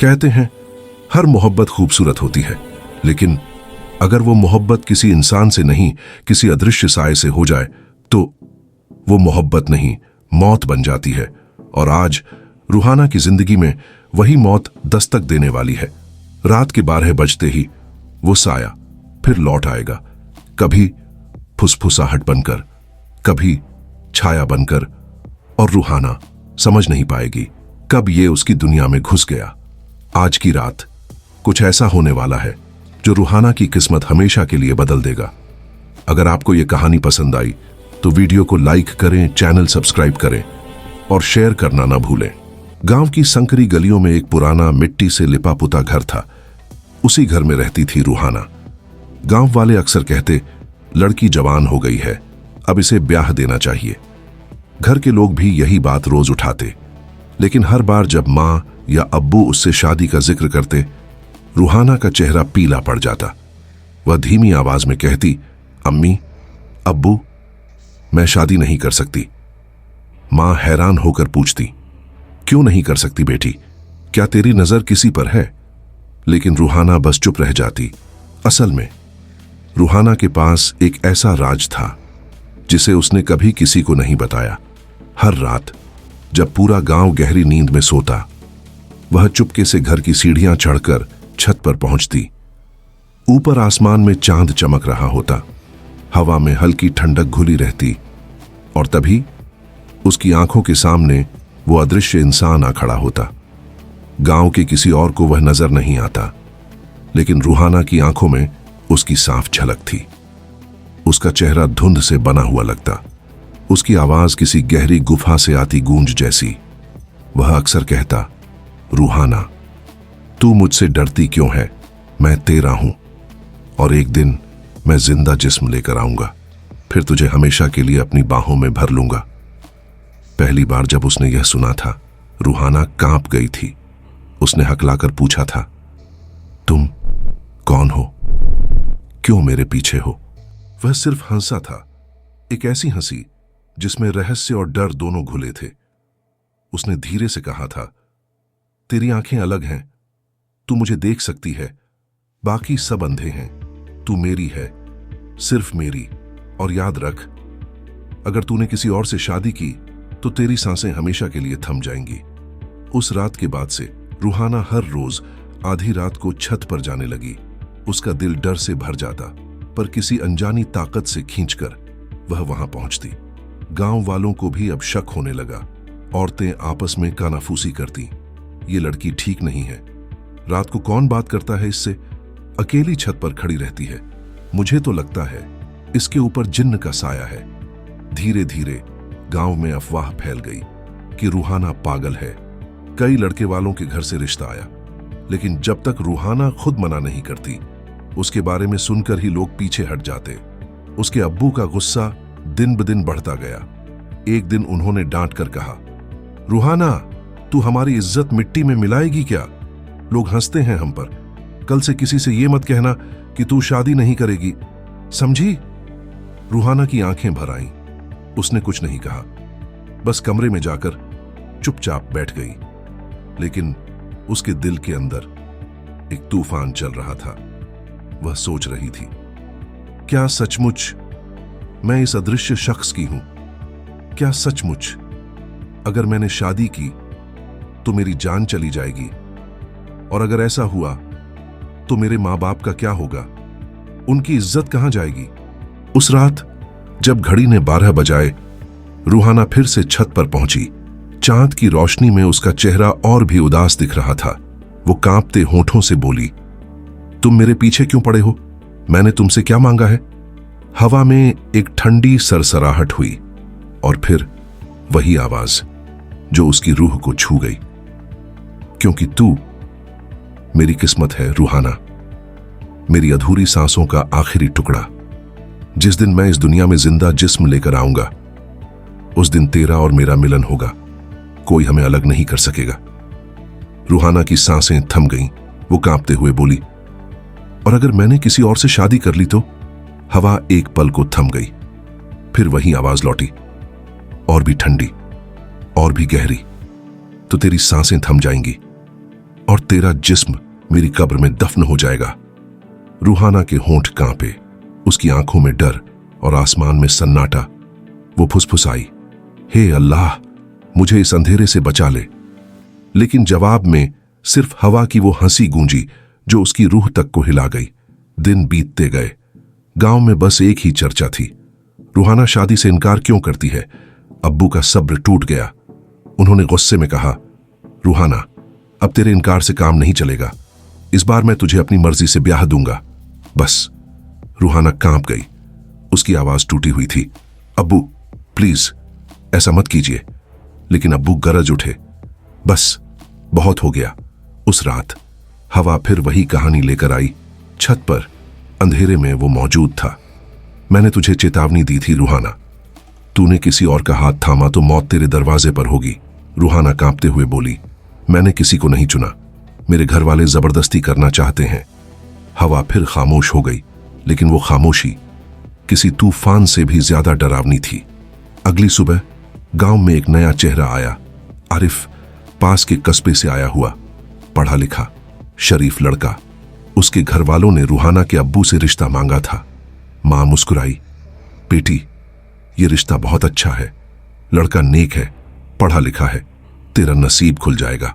कहते हैं हर मोहब्बत खूबसूरत होती है, लेकिन अगर वो मोहब्बत किसी इंसान से नहीं, किसी अदृश्य साए से हो जाए तो वो मोहब्बत नहीं, मौत बन जाती है। और आज रूहाना की जिंदगी में वही मौत दस्तक देने वाली है। रात के 12 बजते ही वो साया फिर लौट आएगा, कभी फुसफुसाहट बनकर, कभी छाया बनकर, और रूहाना समझ नहीं पाएगी कब ये उसकी दुनिया में घुस गया। आज की रात कुछ ऐसा होने वाला है जो रूहाना की किस्मत हमेशा के लिए बदल देगा। अगर आपको ये कहानी पसंद आई तो वीडियो को लाइक करें, चैनल सब्सक्राइब करें और शेयर करना ना भूलें। गांव की संकरी गलियों में एक पुराना मिट्टी से लिपा पुता घर था। उसी घर में रहती थी रूहाना। गांव वाले अक्सर कहते, लड़की जवान हो गई है, अब इसे ब्याह देना चाहिए। घर के लोग भी यही बात रोज उठाते, लेकिन हर बार जब मां या अब्बू उससे शादी का जिक्र करते, रूहाना का चेहरा पीला पड़ जाता। वह धीमी आवाज में कहती, अम्मी, अब्बू, मैं शादी नहीं कर सकती। मां हैरान होकर पूछती, क्यों नहीं कर सकती बेटी, क्या तेरी नजर किसी पर है? लेकिन रूहाना बस चुप रह जाती। असल में रूहाना के पास एक ऐसा राज था जिसे उसने कभी किसी को नहीं बताया। हर रात जब पूरा गांव गहरी नींद में सोता, वह चुपके से घर की सीढ़ियां चढ़कर छत पर पहुंचती। ऊपर आसमान में चांद चमक रहा होता, हवा में हल्की ठंडक घुली रहती, और तभी उसकी आंखों के सामने वो अदृश्य इंसान आ खड़ा होता। गांव के किसी और को वह नजर नहीं आता, लेकिन रूहाना की आंखों में उसकी साफ झलक थी। उसका चेहरा धुंध से बना हुआ लगता, उसकी आवाज किसी गहरी गुफा से आती गूंज जैसी। वह अक्सर कहता, रूहाना, तू मुझसे डरती क्यों है? मैं तेरा हूं, और एक दिन मैं जिंदा जिस्म लेकर आऊंगा, फिर तुझे हमेशा के लिए अपनी बाहों में भर लूंगा। पहली बार जब उसने यह सुना था, रूहाना कांप गई थी। उसने हकलाकर पूछा था, तुम कौन हो? क्यों मेरे पीछे हो? वह सिर्फ हंसा था, एक ऐसी हंसी जिसमें रहस्य और डर दोनों घुले थे। उसने धीरे से कहा था, तेरी आंखें अलग हैं, तू मुझे देख सकती है, बाकी सब अंधे हैं। तू मेरी है, सिर्फ मेरी, और याद रख, अगर तूने किसी और से शादी की तो तेरी सांसें हमेशा के लिए थम जाएंगी। उस रात के बाद से रूहाना हर रोज आधी रात को छत पर जाने लगी। उसका दिल डर से भर जाता, पर किसी अनजानी ताकत से खींचकर वह वहां पहुंचती। गांव वालों को भी अब शक होने लगा। औरतें आपस में कानाफूसी करती, ये लड़की ठीक नहीं है, रात को कौन बात करता है इससे, अकेली छत पर खड़ी रहती है, मुझे तो लगता है इसके ऊपर जिन्न का साया है। धीरे धीरे गांव में अफवाह फैल गई कि रूहाना पागल है। कई लड़के वालों के घर से रिश्ता आया, लेकिन जब तक रूहाना खुद मना नहीं करती, उसके बारे में सुनकर ही लोग पीछे हट जाते। उसके अब्बू का गुस्सा दिन ब दिन बढ़ता गया। एक दिन उन्होंने डांट कर कहा, रूहाना, तू हमारी इज्जत मिट्टी में मिलाएगी क्या? लोग हंसते हैं हम पर। कल से किसी से यह मत कहना कि तू शादी नहीं करेगी, समझी? रूहाना की आंखें भर आईं। उसने कुछ नहीं कहा, बस कमरे में जाकर चुपचाप बैठ गई। लेकिन उसके दिल के अंदर एक तूफान चल रहा था। वह सोच रही थी, क्या सचमुच मैं इस अदृश्य शख्स की हूं? क्या सचमुच अगर मैंने शादी की तो मेरी जान चली जाएगी? और अगर ऐसा हुआ तो मेरे मां बाप का क्या होगा? उनकी इज्जत कहां जाएगी? उस रात जब घड़ी ने 12 बजाए, रूहाना फिर से छत पर पहुंची। चांद की रोशनी में उसका चेहरा और भी उदास दिख रहा था। वो कांपते होठों से बोली, तुम मेरे पीछे क्यों पड़े हो? मैंने तुमसे क्या मांगा है? हवा में एक ठंडी सरसराहट हुई, और फिर वही आवाज जो उसकी रूह को छू गई, क्योंकि तू मेरी किस्मत है रूहाना, मेरी अधूरी सांसों का आखिरी टुकड़ा। जिस दिन मैं इस दुनिया में जिंदा जिस्म लेकर आऊंगा, उस दिन तेरा और मेरा मिलन होगा। कोई हमें अलग नहीं कर सकेगा। रूहाना की सांसें थम गईं। वो कांपते हुए बोली, और अगर मैंने किसी और से शादी कर ली तो? हवा एक पल को थम गई, फिर वही आवाज लौटी, और भी ठंडी और भी गहरी, तो तेरी सांसें थम जाएंगी। और तेरा जिस्म मेरी कब्र में दफन हो जाएगा। रूहाना के होंठ कांपे, उसकी आंखों में डर और आसमान में सन्नाटा। वो फुसफुसाई, हे अल्लाह, मुझे इस अंधेरे से बचा ले। लेकिन जवाब में सिर्फ हवा की वो हंसी गूंजी जो उसकी रूह तक को हिला गई। दिन बीतते गए। गांव में बस एक ही चर्चा थी, रूहाना शादी से इनकार क्यों करती है। अब्बू का सब्र टूट गया। उन्होंने गुस्से में कहा, रूहाना, अब तेरे इनकार से काम नहीं चलेगा। इस बार मैं तुझे अपनी मर्जी से ब्याह दूंगा। बस। रूहाना कांप गई। उसकी आवाज टूटी हुई थी, अब्बू प्लीज ऐसा मत कीजिए। लेकिन अब्बू गरज उठे, बस बहुत हो गया। उस रात हवा फिर वही कहानी लेकर आई। छत पर अंधेरे में वो मौजूद था। मैंने तुझे चेतावनी दी थी रूहाना, तूने किसी और का हाथ थामा तो मौत तेरे दरवाजे पर होगी। रूहाना कांपते हुए बोली, मैंने किसी को नहीं चुना, मेरे घर वाले जबरदस्ती करना चाहते हैं। हवा फिर खामोश हो गई, लेकिन वो खामोशी किसी तूफान से भी ज्यादा डरावनी थी। अगली सुबह गांव में एक नया चेहरा आया। आरिफ, पास के कस्बे से आया हुआ, पढ़ा लिखा, शरीफ लड़का। उसके घर वालों ने रूहाना के अब्बू से रिश्ता मांगा था। मां मुस्कुराई, बेटी ये रिश्ता बहुत अच्छा है, लड़का नेक है, पढ़ा लिखा है, तेरा नसीब खुल जाएगा।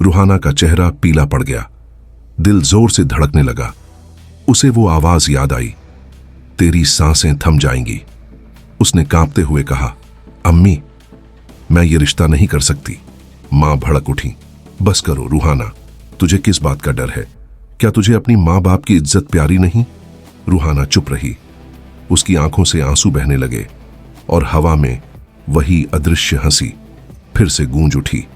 रूहाना का चेहरा पीला पड़ गया, दिल जोर से धड़कने लगा। उसे वो आवाज याद आई, तेरी सांसें थम जाएंगी। उसने कांपते हुए कहा, अम्मी मैं ये रिश्ता नहीं कर सकती। मां भड़क उठी, बस करो रूहाना, तुझे किस बात का डर है? क्या तुझे अपनी मां बाप की इज्जत प्यारी नहीं? रूहाना चुप रही। उसकी आंखों से आंसू बहने लगे और हवा में वही अदृश्य हंसी फिर से गूंज उठी।